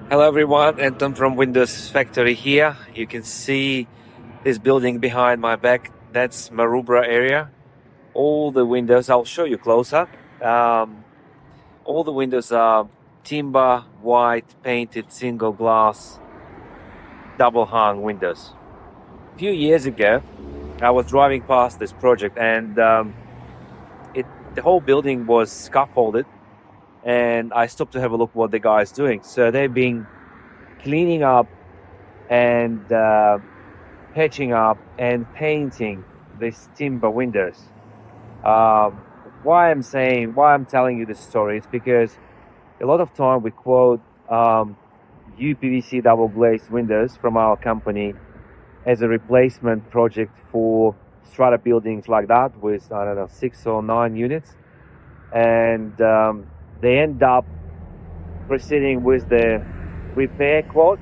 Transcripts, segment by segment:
Hello everyone, Anton from Windows Factory here. You can see this building behind my back. That's Maroubra area. All the windows, I'll show you closer. All the windows are timber, white, painted, single glass, double hung windows. A few years ago, I was driving past this project and the whole building was scaffolded, and I stopped to have a look what the guy's doing. So they've been cleaning up and patching up and painting these timber windows. Why I'm telling you this story is because a lot of time we quote UPVC double glazed windows from our company as a replacement project for strata buildings like that with, I don't know, 6 or 9 units, and they end up proceeding with the repair quote.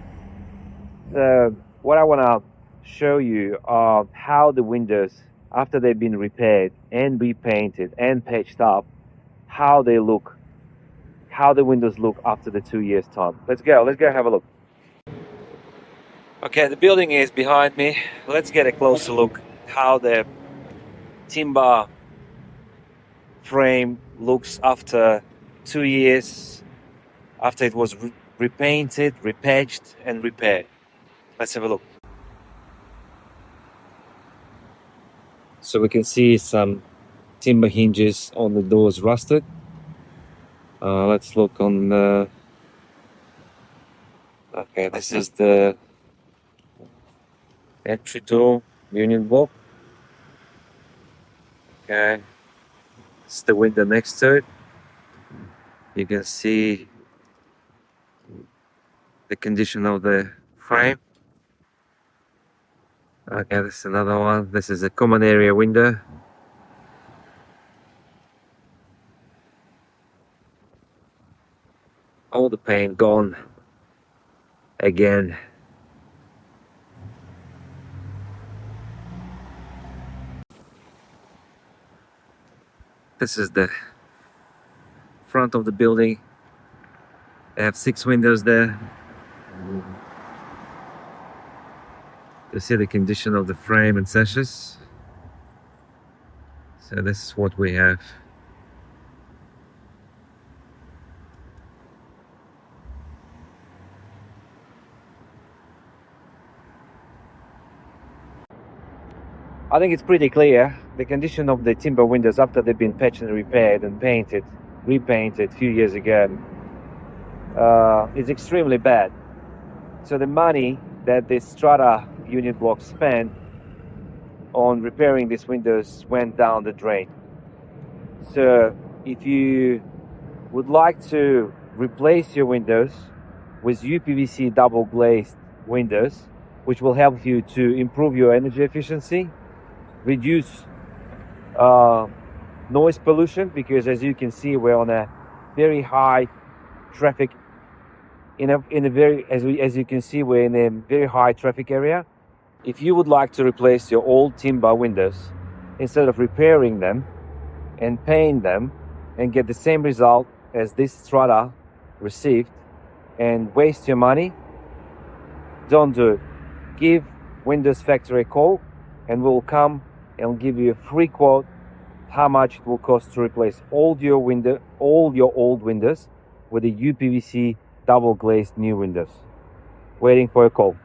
So what I want to show you are how the windows, after they've been repaired and repainted and patched up, how they look, how the windows look after the 2 years time. Let's go have a look. Okay, the building is behind me. Let's get a closer look how the timber frame looks after 2 years, after it was repainted, repatched and repaired. Let's have a look. So we can see some timber hinges on the doors rusted. Let's look on the... Okay, this is the entry door unit block. Okay, it's the window next to it. You can see the condition of the frame. Okay, this is another one. This is a common area window. All the paint gone again. This is the front of the building. They have 6 windows there. You see the condition of the frame and sashes. So this is what we have. I think it's pretty clear the condition of the timber windows after they've been patched and repaired and painted, repainted a few years ago is extremely bad. So the money that this strata unit block spent on repairing these windows went down the drain. So if you would like to replace your windows with UPVC double glazed windows, which will help you to improve your energy efficiency, reduce noise pollution, because as you can see we're on a very high traffic as you can see we're in a very high traffic area. If you would like to replace your old timber windows, instead of repairing them and paint them and get the same result as this strata received and waste your money, don't do it. Give Windows Factory a call and we'll come and give you a free quote how much it will cost to replace all your old windows with a UPVC double glazed new windows. Waiting for a call.